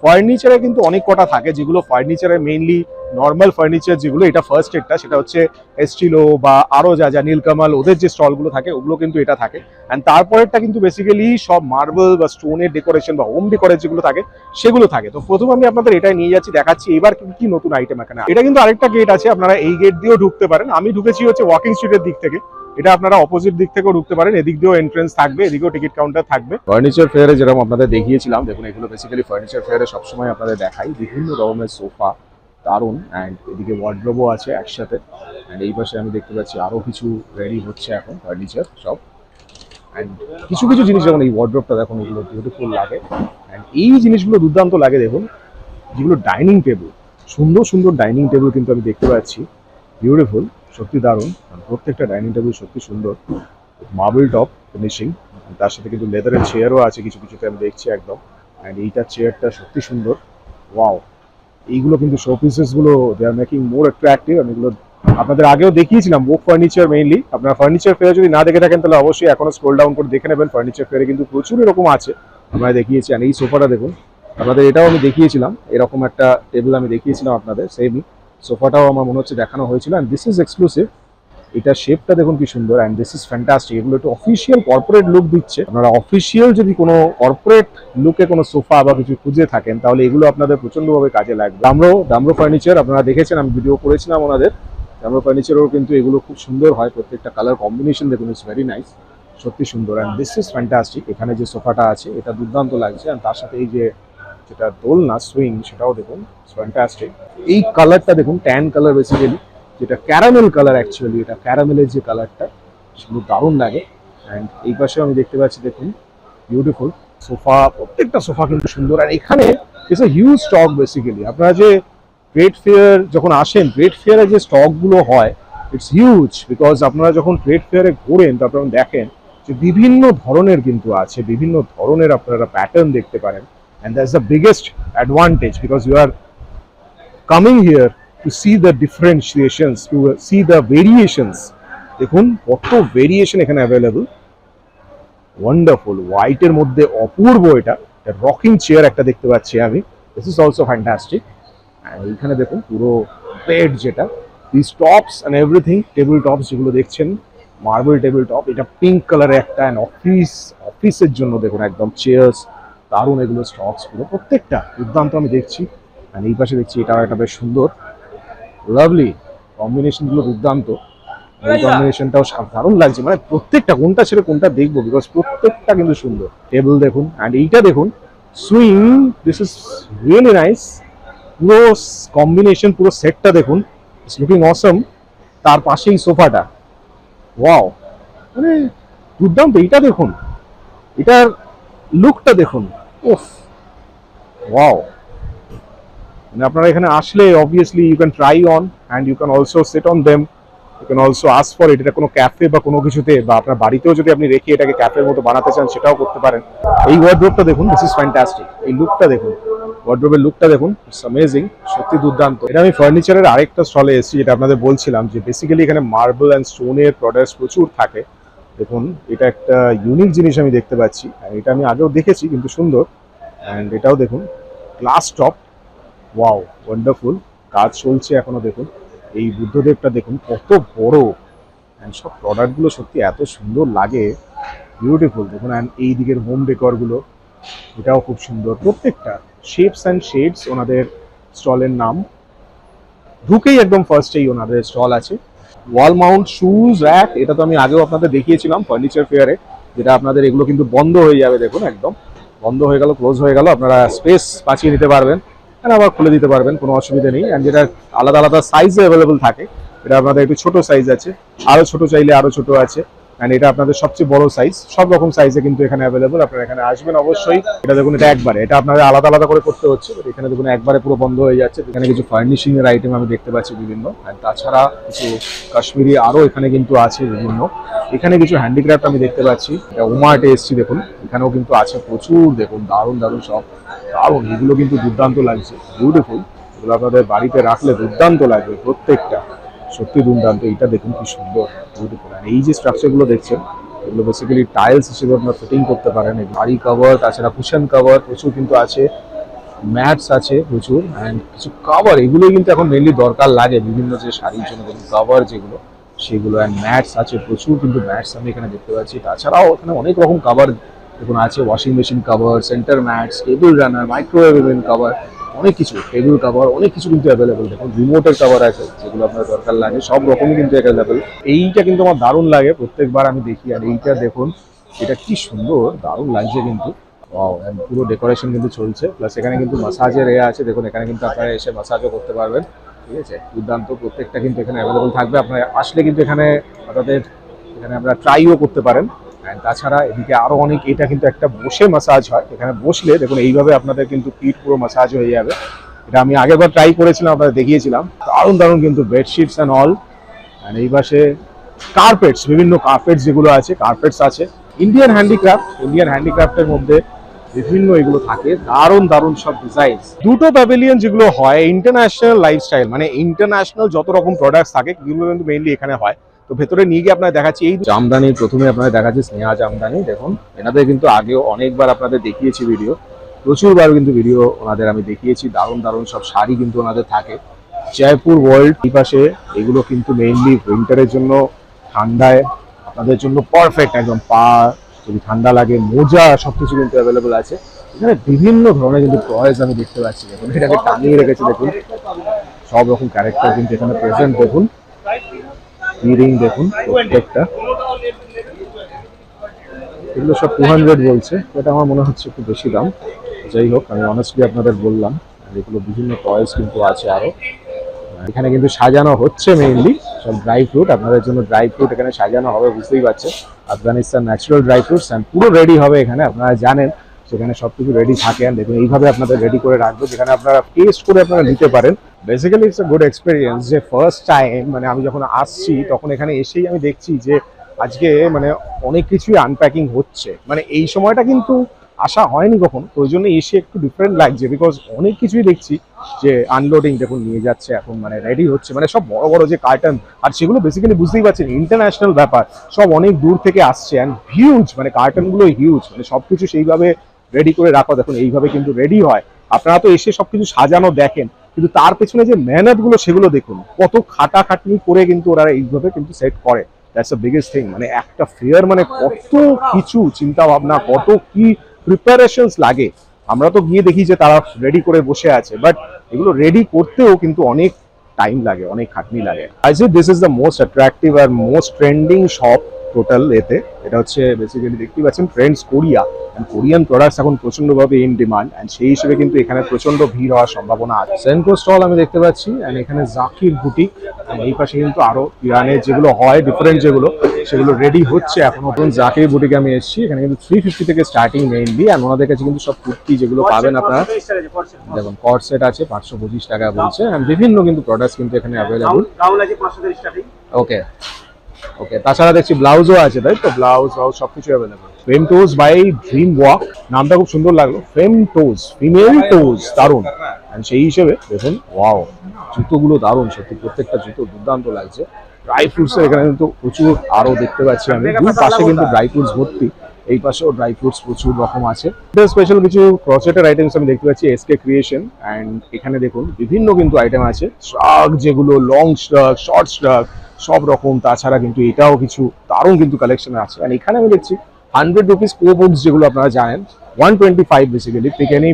ফার্নিচারে কিন্তু অনেক কটা থাকে, যেগুলো ফার্নিচারে মেইনলি নর্মাল ফার্নিচার যেগুলো, এটা ফার্স্ট এডটা, সেটা হচ্ছে এস্টিলো বা আরো যা যা নীলকমল ওদের যে স্টলগুলো থাকে ওগুলো কিন্তু এটা থাকে। অ্যান্ড তারপরেরটা কিন্তু বেসিক্যালি সব মার্বেল বা স্টোনের ডেকোরেশন বা হোম ডেকোরেশন যেগুলো থাকে সেগুলো থাকে। তো প্রথম আমি আপনাদের এটাই নিয়ে যাচ্ছি, দেখাচ্ছি এবার কি নতুন আইটেম এখানে। এটা কিন্তু আরেকটা গেট আছে, আপনারা এই গেট দিয়েও ঢুকতে পারেন। আমি ঢুকেছি হচ্ছে ওয়াকিং স্ট্রিটের দিক থেকে, এটা আপনারা অপোজিট দিক থেকেও ঢুকতে পারেন, এদিক দিয়েও এন্ট্রেন্স থাকবে, এদিকেও টিকিট কাউন্টার থাকবে। ফার্নিচার ফেয়ারে যেরকম আপনাদের দেখিয়েছিলাম, দেখুন এগুলো বেসিক্যালি ফার্নিচার ফেয়ারে সবসময় আপনাদের দেখাই, বিভিন্ন রকমের সোফা, দারুন। অ্যান্ড এদিকে ওয়ার্ড্রোবও আছে একসাথে। অ্যান্ড এই পাশে আমি দেখতে পাচ্ছি আরো কিছু রেডি হচ্ছে এখন ফার্নিচার সব। অ্যান্ড কিছু কিছু জিনিস যেমন এই ওয়ার্ড্রোবটা দেখুন, এগুলো বিউটিফুল লাগে। অ্যান্ড এই জিনিসগুলো দুর্দান্ত লাগে দেখুন, যেগুলো ডাইনিং টেবিল, সুন্দর সুন্দর ডাইনিং টেবিল কিন্তু আমি দেখতে পাচ্ছি, বিউটিফুল, সত্যি দারুণ। প্রত্যেকটা ডাইনিং টেবিল সত্যি সুন্দর, মার্বেল টপ ফিনিশিং, তার সাথে কিন্তু লেদারের চেয়ারও আছে কিছু কিছুতে আমি দেখছি একদম। অ্যান্ড এইটার চেয়ারটা সত্যি সুন্দর, ওয়াও। এইগুলো কিন্তু শো পিসেস গুলো দে আর মেকিং মোর অ্যাট্রাক্টিভ। আমি এগুলো আপনাদের আগেও দেখিয়েছিলাম, ওক ফার্নিচার মেইনলি। আপনারা ফার্নিচার ফেয়ার যদি না দেখে থাকেন তাহলে অবশ্যই এখনো স্ক্রল ডাউন করে দেখে নেবেন, ফার্নিচার ফেয়ারে কিন্তু প্রচুর এরকম আছে আমরা দেখিয়েছি। আর এই সোফাটা দেখুন, আপনাদের এটাও আমি দেখিয়েছিলাম, এরকম একটা টেবিল আমি দেখিয়েছিলাম আপনাদের, সেমই সোফাটাও আমার মনে হচ্ছে দেখানো হয়েছিল। অ্যান্ড দিস ইজ এক্সক্লুসিভ, এটা শেপটা দেখুন কি সুন্দর, অ্যান্ড দিস ইজ ফ্যান্টাস্টিক। এগুলো একটু অফিসিয়াল কর্পোরেট লুক দিচ্ছে। আপনারা অফিসিয়াল যদি কোনো কর্পোরেট লুকে কোনো সোফা বা কিছু খুঁজে থাকেন তাহলে এগুলো আপনাদের প্রচন্ডভাবে কাজে লাগবে। ডামরো ফার্নিচার আপনারা দেখেছেন, আমি ভিডিও করেছিলাম ওনাদের। ডামরো ফার্নিচারও কিন্তু এগুলো খুব সুন্দর হয়, প্রত্যেকটা কালার কম্বিনেশন দেখুন, ইটস ভেরি নাইস, সত্যি সুন্দর। And this is fantastic. এখানে যে সোফাটা আছে এটা দুর্দান্ত লাগছে, অ্যান্ড তার সাথে এই যে যেটা দোলনা সুইং সেটাও দেখুন, ইটস ফ্যান্টাস্টিক। এই কালারটা দেখুন, ট্যান কালার বেসিক্যালি, যেটা ক্যারামেল কালার, অ্যাকচুয়ালি এটা ক্যারামেলের যে কালারটা সেগুলো দারুণ লাগে। অ্যান্ড এই পাশে আমি দেখতে পাচ্ছি দেখুন, বিউটিফুল সোফা, প্রত্যেকটা সোফা কিন্তু সুন্দর। আর এখানে it's a huge stock basically. আপনারা যে ট্রেড ফেয়ার যখন আসেন, ট্রেড ফেয়ারে যে স্টকগুলো হয় ইটস হিউজ, বিকজ আপনারা যখন ট্রেড ফেয়ারে ঘোরেন তারপর দেখেন যে বিভিন্ন ধরনের কিন্তু আছে, বিভিন্ন ধরনের আপনারা প্যাটার্ন দেখতে পারেন। And that's the biggest advantage, because you are coming here to see the differentiations, to see the variations. দেখুন কত ভেরিয়েশন এখানে অ্যাভেলেবল, ওয়ান্ডারফুল। হোয়াইটের মধ্যে অপূর্ব, এটা রকিং চেয়ার একটা দেখতে পাচ্ছি আমি, দিস ইজ অলসো ফ্যান্টাস্টিক। এইখানে দেখুন পুরো বেড, যেটা this tops and everything, table tops যেগুলো দেখছেন, মার্বেল টেবিল টপ, এটা পিঙ্ক কালারের একটা। অ্যান্ড অফিসের জন্য দেখুন একদম চেয়ার্স, দারুণ এগুলো স্টকস পুরো প্রত্যেকটা দুর্দান্ত আমি দেখছি। আর এই পাশে দেখছি এটাও একটা বেশ সুন্দর, লাভলি কম্বিনেশনগুলো দুর্দান্ত। এই কম্বিনেশনটাও দারুণ লাগছে, মানে প্রত্যেকটা কোনটা ছেড়ে কোনটা দেখবো, বিকজ প্রত্যেকটা কিন্তু সুন্দর। টেবিল দেখুন, অ্যান্ড এইটা দেখুন swing, this is really nice. পুরো কম্বিনেশন, পুরো সেটটা দেখুন, ইটস লুকিং অসম। তার পাশেই সোফাটা, ওয়াও, মানে দুর্দান্ত। এইটা দেখুন, এটার লুকটা দেখুন, ওফ, ওয়াও। মানে আপনারা এখানে আসলে obviously you can try on and you can also sit on them, you can also ask for it. এটা কোনো ক্যাফে বা কোনো কিছুতে, বা আপনার বাড়িতেও যদি আপনি রেখে এটাকে ক্যাফের মতো বানাতে চান সেটাও করতে পারেন। এই ওয়ার্ড্রোবটা দেখুন, দিস ইজ ফ্যান্টাস্টিক। এই লুকটা দেখুন, ওয়ার্ড্রোবের লুকটা দেখুন, ইটস অ্যামেজিং, সত্যি দুর্দান্ত। এটা আমি ফার্নিচারের আরেকটা স্টলে এসেছি, যেটা আপনাদের বলছিলাম যে বেসিক্যালি এখানে মার্বেল অ্যান্ড স্টোনের প্রোডাক্টস প্রচুর থাকে। দেখুন এটা একটা ইউনিক জিনিস আমি দেখতে পাচ্ছি, এটা আমি আগেও দেখেছি কিন্তু সুন্দর। অ্যান্ড এটাও দেখুন গ্লাস টপ, ওয়াও, ওয়ান্ডারফুল, কাজ চলছে এখনো। দেখুন এই বুদ্ধদেবটা দেখুন কত বড়, অ্যান্ড সব প্রোডাক্টগুলো সত্যি এত সুন্দর লাগে, বিউটিফুল দেখুন। অ্যান্ড এই দিকের হোম ডেকরগুলো, এটাও খুব সুন্দর, প্রত্যেকটা শেপস অ্যান্ড শেডস ওনাদের স্টলের নাম। ঢুকেই একদম ফার্স্টেই ওনাদের স্টল আছে। ওয়াল মাউন্ট শুজ র্যাক, এটা তো আমি আগেও আপনাদের দেখিয়েছিলাম ফার্নিচার ফেয়ারে, যেটা আপনাদের এগুলো কিন্তু বন্ধ হয়ে যাবে, দেখুন একদম বন্ধ হয়ে গেল, ক্লোজ হয়ে গেল। আপনারা স্পেস বাঁচিয়ে নিতে পারবেন, আবার খুলে দিতে পারবেন, কোনো অসুবিধা নেই। অ্যান্ড যেটা আলাদা আলাদা সাইজে অ্যাভেলেবল থাকে, এটা আপনাদের একটু ছোট সাইজ আছে, আরো ছোট চাইলে আরো ছোট আছে। অ্যান্ড এটা আপনাদের সবচেয়ে বড় সাইজ, সব রকম সাইজে কিন্তু এখানে অ্যাভেলেবল। আপনারা এখানে আসবেন অবশ্যই। এটা দেখুন, এটা একবারে, এটা আপনাদের আলাদা আলাদা করে করতে হচ্ছে, এখানে দেখুন একবারে পুরো বন্ধ হয়ে যাচ্ছে। এখানে কিছু ফার্নিশিং এর আইটেম আমি দেখতে পাচ্ছি বিভিন্ন, আর তাছাড়া কিছু কাশ্মীরি আরো এখানে কিন্তু আছে বিভিন্ন। এখানে কিছু হ্যান্ডিক্রাফট আমি দেখতে পাচ্ছি, এটা উমার্টে এসছি দেখুন, এখানেও কিন্তু আছে প্রচুর, দেখুন দারুণ দারুণ সব, দারুণ, এগুলো কিন্তু দুর্দান্ত লাগছে, বিউটিফুল। এগুলো আপনাদের বাড়িতে রাখলে দুর্দান্ত লাগবে প্রত্যেকটা, সত্যি দুর্দান্ত। এইটা দেখুন কি সুন্দর, বিউটিফুল। আর এই যে স্ট্রাকচারগুলো দেখছেন এগুলো বেসিক্যালি টাইলস হিসেবে আপনার ফিটিং করতে পারেন। বাড়ি কভার, তাছাড়া কুশন কভার প্রচুর কিন্তু আছে, ম্যাটস আছে প্রচুর, অ্যান্ড কিছু কভার, এগুলোই কিন্তু এখন মেনলি দরকার লাগে বিভিন্ন যে শাড়ির জন্য দেখুন কভার যেগুলো সেগুলো, অ্যান্ড ম্যাটস আছে প্রচুর কিন্তু ম্যাটস আমি এখানে দেখতে পাচ্ছি। তাছাড়াও এখানে অনেক রকম কভার দেখুন আছে, washing machine cover, centre mats, table runner, microwave oven cover, অনেক কিছু, টেবিল কভার অনেক কিছু কিন্তু অ্যাভেলেবল। দেখুন রিমোটের কভার আছে যেগুলো আপনার দরকার লাগে, সব রকমই কিন্তু অ্যাভেলেবল। এইটা কিন্তু আমার দারুণ লাগে প্রত্যেকবার আমি দেখি। আর এইটা দেখুন, এটা কি সুন্দর, দারুণ লাগছে কিন্তু। ওয়াও, পুরো ডেকোরেশন কিন্তু চলছে, প্লাস এখানে কিন্তু মাসাজের আছে দেখুন, এখানে কিন্তু আপনারা এসে মাসাজও করতে পারবেন। ঠিক আছে, দুর্দান্ত, প্রত্যেকটা কিন্তু এখানে অ্যাভেলেবল থাকবে। আপনারা আসলে কিন্তু এখানে আপনাদের এখানে আমরা ট্রাইও করতে পারেন। অ্যান্ড তাছাড়া এদিকে আরো অনেক, এটা কিন্তু একটা বসে মাসাজ হয়, এখানে বসলে দেখুন এইভাবে আপনাদের কিন্তু পিঠ পুরো মাসাজ হয়ে যাবে। এটা আমি আগেরবার ট্রাই করেছিলাম, আপনাদের দেখিয়েছিলাম, দারুণ দারুণ কিন্তু বেডশিটস অ্যান্ড অল। অ্যান্ড এই পাশে কার্পেটস, বিভিন্ন কার্পেটস যেগুলো আছে, কার্পেটস আছে, ইন্ডিয়ান হ্যান্ডিক্রাফটের মধ্যে বিভিন্ন এগুলো থাকে, দারুণ দারুণ সব ডিজাইন। দুটো প্যাভিলিয়ন যেগুলো হয় ইন্টারন্যাশনাল লাইফস্টাইল, মানে ইন্টারন্যাশনাল যত রকম প্রোডাক্টস থাকে এগুলো কিন্তু মেইনলি এখানে হয়। তো ভেতরে নিয়ে গিয়ে আপনাদের দেখাচ্ছি এই জামদানি, প্রথমে আপনাদের দেখাচ্ছি স্নেহা জামদানি। দেখুন এনাদের কিন্তু আগেও অনেকবার আপনাদের দেখিয়েছি ভিডিও, প্রচুরবার কিন্তু ভিডিও ওনাদের আমি দেখিয়েছি। দারুণ দারুণ সব শাড়ি কিন্তু ওনাদের থাকে। জয়পুর ওয়ার্ল্ড, এই পাশে এগুলো কিন্তু মেইনলি উইন্টারের জন্য, ঠান্ডায় আপনাদের জন্য পারফেক্ট একদম। পা যদি ঠান্ডা লাগে, মোজা, সবকিছু কিন্তু অ্যাভেলেবল আছে এখানে। বিভিন্ন ধরনের কিন্তু টয়েস আমি দেখতে পাচ্ছি, দেখুন এটাকে টাঙিয়ে রেখেছে, দেখুন সব রকম ক্যারেক্টার কিন্তু এখানে প্রেজেন্ট। দেখুন ইরিং দেখুন প্রত্যেকটা, এগুলো সব 200 বলছে, এটা আমার মনে হচ্ছে একটু বেশি দাম। যাই হোক, আমি অনেস্টলি আপনাদের বললাম। আর এগুলো বিভিন্ন টয়েস কিন্তু আছে আরো। এখানে কিন্তু সাজানো হচ্ছে মেইনলি সব ড্রাই ফ্রুট, আপনাদের জন্য ড্রাই ফ্রুট এখানে সাজানো হবে, বুঝতেই পারছেন। Afghanistan natural dry fruits, and পুরো রেডি হবে এখানে, আপনারা জানেন সেখানে সবকিছু রেডি থাকে। আর দেখুন এইভাবে আপনাদের রেডি করে রাখবে, যেখানে আপনারা টেস্ট করে আপনারা নিতে পারেন। Basically it's a good experience, যে ফার্স্ট টাইম মানে আমি যখন আসছি তখন এখানে এসেই আমি দেখছি যে আজকে মানে অনেক কিছুই আনপ্যাকিং হচ্ছে, মানে এই সময়টা কিন্তু আসা হয়নি কখন, তো ওই জন্য এসে একটু ডিফারেন্ট লাগছে, বিকজ অনেক কিছুই দেখছি যে আনলোডিং দেখুন নিয়ে যাচ্ছে এখন, মানে রেডি হচ্ছে, মানে সব বড় বড় যে কার্টন, আর সেগুলো বেসিক্যালি বুঝতেই পারছেন ইন্টারন্যাশনাল ব্যাপার, সব অনেক দূর থেকে আসছে, অ্যান্ড হিউজ, মানে কার্টনগুলো হিউজ, মানে সবকিছু সেইভাবে রেডি করে রাখা। দেখুন এইভাবে কিন্তু রেডি হয়। আপনারা তো এসে সবকিছু সাজানো দেখেন, কিন্তু তার পেছনে যে মেহনত গুলো সেগুলো দেখুন, কত খাটাখাটনি করে কিন্তু ওরা এইভাবে কিন্তু সেট করে। দ্যাটস দ্য বিগেস্ট থিং, মানে একটা ফেয়ার মানে কত কিছু চিন্তা ভাবনা, কত কি প্রিপারেশনস লাগে। আমরা তো গিয়ে দেখি যে তারা রেডি করে বসে আছে, বাট এগুলো রেডি করতেও কিন্তু অনেক টাইম লাগে, অনেক খাটনি লাগে। I say this is the most attractive আর মোস্ট ট্রেন্ডিং শপ টোটাল এতে। এটা হচ্ছে বেসিক্যালি দেখতেই পাচ্ছেন ট্রেন্ডস কোরিয়া, কোরিয়ান প্রোডাক্টস এখন প্রচন্ডভাবে ইন ডিমান্ড, অ্যান্ড সেই হিসেবে কিন্তু এখানে প্রচন্ড ভিড় হওয়ার সম্ভাবনা আছে। সেনকো স্টল আমি দেখতে পাচ্ছি, অ্যান্ড এখানে জাকির বুটিক, এই পাশে কিন্তু আরো ইরানের যেগুলো হয় ডিফারেন্ট যেগুলো, সেগুলো রেডি হচ্ছে এখনো। জাকির বুটিকে আমি এসেছি, এখানে কিন্তু 350 থেকে স্টার্টিং মেইনলি, আর ওনাদের কাছে কিন্তু সব কুর্তি যেগুলো পাবেন আপনারা, দেখুন কট সেট আছে 525 টাকা বলছে, আর বিভিন্ন কিন্তু প্রোডাক্টস কিন্তু এখানে অ্যাভেলেবল। ওকে ওকে, তাছাড়া দেখছি ব্লাউজও আছে, তাই তো? ব্লাউজ সবকিছু available. Fame toes by dream walk, নামটা খুব সুন্দর লাগলো, ফেম টোজ, ফিমেল টোজ, দারুণ। সেই হিসেবে দেখুন ওয়াও, জুতোগুলো দারুণ সত্যি, প্রত্যেকটা জুতো দুর্দান্ত লাগছে। ড্রাই ফ্রুটস এখানে কিন্তু প্রচুর আরো দেখতে পাচ্ছি আমি, দুই পাশে কিন্তু ড্রাই ফ্রুটস ভর্তি, এই পাশেও ড্রাই ফ্রুটস প্রচুর রকম আছে। স্পেশাল কিছু ক্রসেটের আইটেমস আমি দেখতে পাচ্ছি, এসকে ক্রিয়েশন, অ্যান্ড এখানে দেখুন বিভিন্ন কিন্তু আইটেম আছে, শ্রাগ যেগুলো, লং শ্রাগ, শর্ট শ্রাগ, সব রকম। তাছাড়া কিন্তু এটাও কিছু দারুণ কিন্তু কালেকশন আছে। আর এখানে আমি দেখছি 100 রুপিস কো বুকস, যেগুলো আপনারা জানেন 125 বেসিক্যালি পিকেনি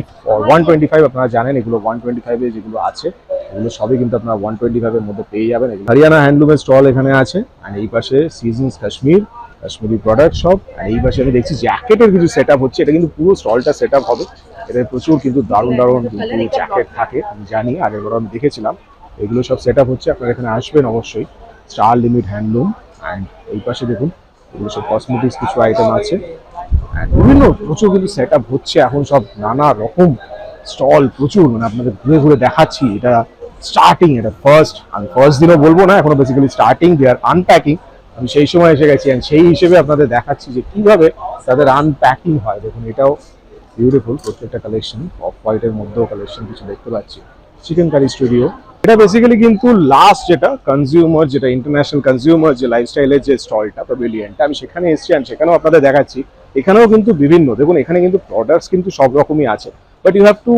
125 আপনারা জানেন, এগুলো 125 এ যেগুলো আছে এগুলো সবই কিন্তু আপনারা 125 এর মধ্যে পেয়ে যাবেন। হরিয়ানা হ্যান্ডলুমের স্টল এখানে আছে, আর এই পাশে সিজনস কাশ্মীরি প্রোডাক্ট সব। আর এই পাশে আমি দেখছি জ্যাকেটের কিছু সেট আপ হচ্ছে, এটা কিন্তু পুরো স্টলটা সেট আপ হবে। এটা প্রচুর কিন্তু দারুণ দারুণ কিন্তু জ্যাকেট থাকে, আমি জানি, আগেরবার আমি দেখেছিলাম। এগুলো সব সেট আপ হচ্ছে, আপনারা এখানে আসবেন অবশ্যই। স্টার লিমিট হ্যান্ডলুম, অ্যান্ড এই পাশে দেখুন এগুলো সব কসমেটিক্স কিছু আইটেম আছে, বিভিন্ন প্রচুর কিন্তু সেট আপ হচ্ছে এখন, সব নানা রকম স্টল প্রচুর, মানে আপনাদের ঘুরে ঘুরে দেখাচ্ছি। এটা স্টার্টিং, এটা আমি ফার্স্ট দিনও বলবো না, এখনো বেসিক্যালি স্টার্টিং, দে আর আনপ্যাকিং। আমি সেই সময় এসে গেছি, অ্যান্ড সেই হিসেবে আপনাদের দেখাচ্ছি যে কিভাবে তাদের আনপ্যাকিং হয়। দেখুন এটাও বিউটিফুল, প্রত্যেকটা কালেকশন। অফ হোয়াইটের মধ্যেও কালেকশন কিছু দেখতে পাচ্ছি, চিকেন কারি স্টুডিও। এটা বেসিক্যালি কিন্তু লাস্ট যেটা কনজিউমার, যেটা ইন্টারন্যাশনাল কনজিউমার যে লাইফস্টাইলের যে স্টলটা প্যাভিলিয়নটা, আমি সেখানে এসেছি আর সেখানেও আপনাদের দেখাচ্ছি। এখানেও কিন্তু বিভিন্ন, দেখুন এখানে কিন্তু প্রোডাক্টস কিন্তু সব রকমই আছে, but you have to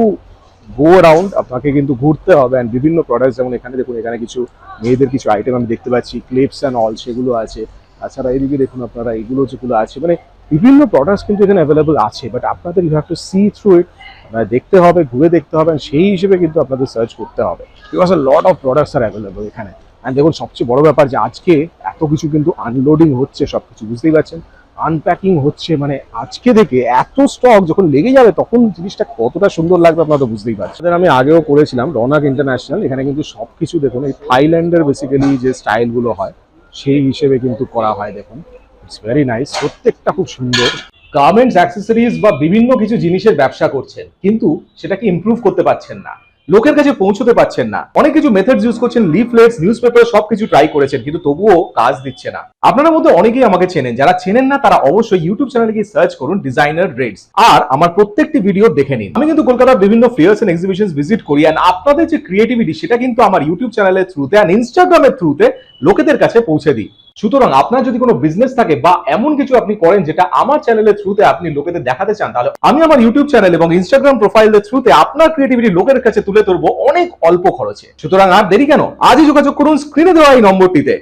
go around, আপনাকে কিন্তু ঘুরতে হবে। অ্যান্ড বিভিন্ন প্রোডাক্টস, যেমন এখানে দেখুন, এখানে কিছু মেয়েদের কিছু আইটেম আমি দেখতে পাচ্ছি, ক্লিপস অ্যান্ড অল, সেগুলো আছে। তাছাড়া এদিকে দেখুন আপনারা, এগুলো যেগুলো আছে, মানে বিভিন্ন প্রোডাক্টস কিন্তু এখানে অ্যাভেলেবল আছে, বাট আপনাদের you have to see through it, আপনারা দেখতে হবে, ঘুরে দেখতে হবে, সেই হিসেবে কিন্তু আপনাদের সার্চ করতে হবে, because a lot of products R available এখানে। অ্যান্ড দেখুন সবচেয়ে বড় ব্যাপার যে আজকে এত কিছু কিন্তু আনলোডিং হচ্ছে, সব কিছু বুঝতেই পারছেন, আনপ্যাকিং হচ্ছে, মানে আজকে থেকে এত স্টক যখন লেগে যাবে তখন জিনিসটা কতটা সুন্দর লাগবে আপনারা তো বুঝতেই পারছেন। আমি আগেও করেছিলাম রৌনক ইন্টারন্যাশনাল, এখানে কিন্তু সবকিছু দেখুন এই থাইল্যান্ডের বেসিক্যালি যে স্টাইলগুলো হয় সেই হিসেবে কিন্তু করা হয়। দেখুন ইটস ভেরি নাইস, প্রত্যেকটা খুব সুন্দর। গার্মেন্টস, অ্যাক্সেসরিজ বা বিভিন্ন কিছু জিনিসের ব্যবসা করছেন, কিন্তু সেটাকে ইমপ্রুভ করতে পারছেন না, লোকের কাছে পৌঁছতে পারছেন না, অনেক কিছু মেথডস ইউজ করছেন, লিফলেটস, নিউজ পেপার, সবকিছু ট্রাই করেছেন, কিন্তু তবুও কাজ দিচ্ছে না। আপনারা মধ্যে অনেকেই আমাকে চেনেন, যারা চেনেন না তারা অবশ্যই ইউটিউব চ্যানেলে গিয়ে সার্চ করুন ডিজাইনার রেডস, আর আমার প্রত্যেকটি ভিডিও দেখে নিন। আমি কিন্তু কলকাতার বিভিন্ন ফেয়ার্স এন্ড এক্সিবিশনস ভিজিট করি, এন্ড আপনাদের যে ক্রিয়েটিভিটি সেটা কিন্তু আমার ইউটিউব চ্যানেলের থ্রুতে এন্ড ইনস্টাগ্রামের থ্রুতে লোকেদের কাছে পৌঁছে দিই। সুতরাং আপনার যদি কোনো বিজনেস থাকে বা এমন কিছু আপনি করেন যেটা আমার চ্যানেলের থ্রুতে আপনি লোকেদের দেখাতে চান, তাহলে আমি আমার ইউটিউব চ্যানেল এবং ইনস্টাগ্রাম প্রোফাইলের থ্রুতে আপনার ক্রিয়েটিভিটি লোকের কাছে তুলে ধরবো অনেক অল্প খরচে। সুতরাং আর দেরি কেন, আজই যোগাযোগ করুন স্ক্রিনে দেওয়া এই নম্বরটিতে,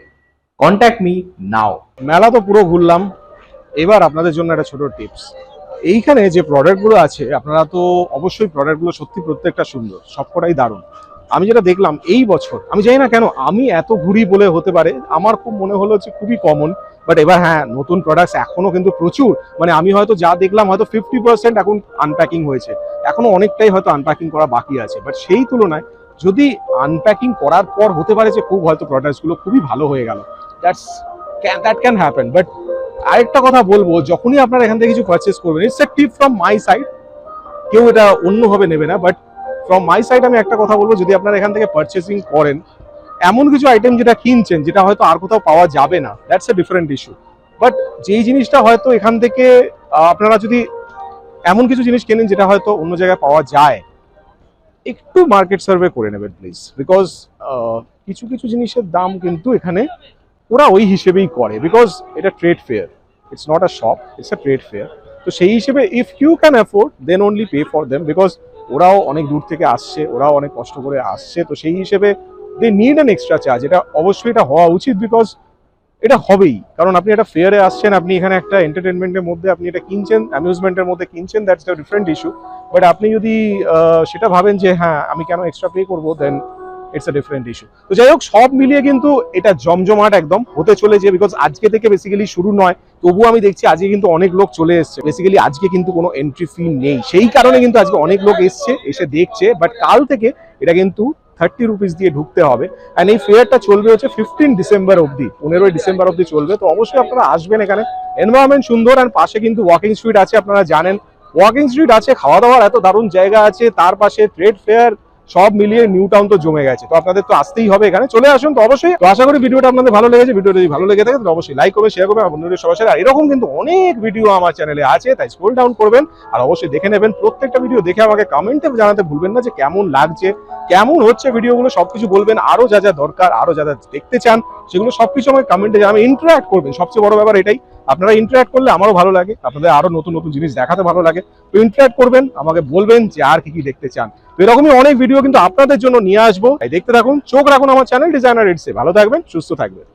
কন্ট্যাক্ট মি নাও। মেলা তো পুরো ঘুরলাম, এবার আপনাদের জন্য একটা ছোট টিপস। এইখানে যে প্রোডাক্টগুলো আছে, আপনারা তো অবশ্যই প্রোডাক্টগুলো সত্যি প্রত্যেকটা সুন্দর, সবকটাই দারুণ। আমি যেটা দেখলাম এই বছর, আমি জানি না কেন আমি এত ঘুরি বলে হতে পারে, আমার খুব মনে হলো যে খুবই কমন, বাট এবার হ্যাঁ নতুন প্রোডাক্টস এখনো কিন্তু প্রচুর, মানে আমি হয়তো যা দেখলাম হয়তো 50% এখন আনপ্যাকিং হয়েছে, এখনো অনেকটাই হয়তো আনপ্যাকিং করা বাকি আছে, বাট সেই তুলনায় যদি আনপ্যাকিং করার পর হতে পারে যে খুব হয়তো প্রোডাক্টসগুলো খুবই ভালো হয়ে গেল, দ্যাট ক্যান হ্যাপেন। বাট আরেকটা কথা বলবো, যখনই আপনারা এখান থেকে কিছু পারচেস করবেন, it's a tip from my side, কেউ এটা অন্যভাবে নেবে না, বাট ফ্রম মাই সাইড আমি একটা কথা বলবো, যদি আপনারা এখান থেকে পারচেসিং করেন, এমন কিছু আইটেম যেটা কিনছেন যেটা হয়তো আর কোথাও পাওয়া যাবে না, that's a different issue, but যেই জিনিসটা হয়তো এখান থেকে আপনারা যদি এমন কিছু জিনিস কেনেন যেটা হয়তো অন্য জায়গায় পাওয়া যায়, একটু মার্কেট সার্ভে করে নেবেন প্লিজ, বিকজ কিছু কিছু জিনিসের দাম কিন্তু এখানে ওরা ওই হিসেবেই করে, বিকজ এটা trade fair, it's not a shop, it's a trade fair. তো সেই হিসেবে if you can afford then only pay for them, because ওরাও অনেক দূর থেকে আসছে, ওরাও অনেক কষ্ট করে আসছে, তো সেই হিসেবে they need an extra charge. এটা অবশ্যই এটা হওয়া উচিত, বিকজ এটা হবেই, কারণ আপনি একটা ফেয়ারে আসছেন, আপনি এখানে একটা এন্টারটেনমেন্টের মধ্যে আপনি এটা কিনছেন, অ্যামিউজমেন্টের মধ্যে কিনছেন, that's a different issue. But আপনি যদি সেটা ভাবেন যে হ্যাঁ আমি কেন এক্সট্রা পে করবো, দেন ইটস আ ডিফারেন্ট ইস্যু। তো যাই হোক, সব মিলিয়ে কিন্তু এটা জমজমাট একদম হতে চলেছে, বিকজ আজকে থেকে বেসিক্যালি শুরু নয়, তবুও আমি দেখছি আজকে কিন্তু অনেক লোক চলে এসছে। বেসিক্যালি আজকে কিন্তু কোনো এন্ট্রি ফি নেই, সেই কারণে কিন্তু আজকে অনেক লোক এসছে, এসে দেখছে, বাট কাল থেকে এটা কিন্তু 30 রুপিস দিয়ে ঢুকতে হবে। অ্যান্ড এই ফেয়ারটা চলবে হচ্ছে 15 ডিসেম্বর অবধি, 15 ডিসেম্বর অবধি চলবে। তো অবশ্যই আপনারা আসবেন, এখানে এনভায়রনমেন্ট সুন্দর, অ্যান্ড পাশে কিন্তু ওয়াকিং স্ট্রিট আছে, আপনারা জানেন ওয়াকিং স্ট্রিট আছে, খাওয়া দাওয়ার এত দারুণ জায়গা আছে, তার পাশে ট্রেড ফেয়ার, সব মিলিয়ে নিউ টাউন তো জমে গেছে। তো আপনাদের তো আসতেই হবে, এখানে চলে আসুন। তো অবশ্যই, তো আশা করি ভিডিওটা আপনাদের ভালো লেগেছে। ভিডিওটা যদি ভালো লেগে থাকে তো অবশ্যই লাইক করবেন, শেয়ার করবেন আর বন্ধুদের সবার সাথে। আর এরকম কিন্তু অনেক ভিডিও আমার চ্যানেলে আছে, তাই স্ক্রল ডাউন করবেন আর অবশ্যই দেখে নেবেন। প্রত্যেকটা ভিডিও দেখে আমাকে কমেন্টে জানাতে ভুলবেন না যে কেমন লাগছে, কেমন হচ্ছে ভিডিওগুলো, সবকিছু বলবেন। আরো যা যা দরকার, আরো যা যা দেখতে চান, সেগুলো সবকিছু আমাকে কমেন্টে জানাবেন। ইন্টারঅ্যাক্ট করবেন, সবচেয়ে বড় ব্যাপার এটাই। আপনারা ইন্টারঅ্যাক্ট করলে আমারও ভালো লাগে, আপনাদের আরো নতুন নতুন জিনিস দেখাতে ভালো লাগে। তো ইন্টারঅ্যাক্ট করবেন, আমাকে বলবেন যে আর কি কি দেখতে চান। তো এরকমই অনেক ভিডিও কিন্তু আপনাদের জন্য নিয়ে আসবো, তাই দেখতে থাকুন, চোখ রাখুন আমার চ্যানেল ডিজাইনার রেডসে। ভালো থাকবেন, সুস্থ থাকবেন।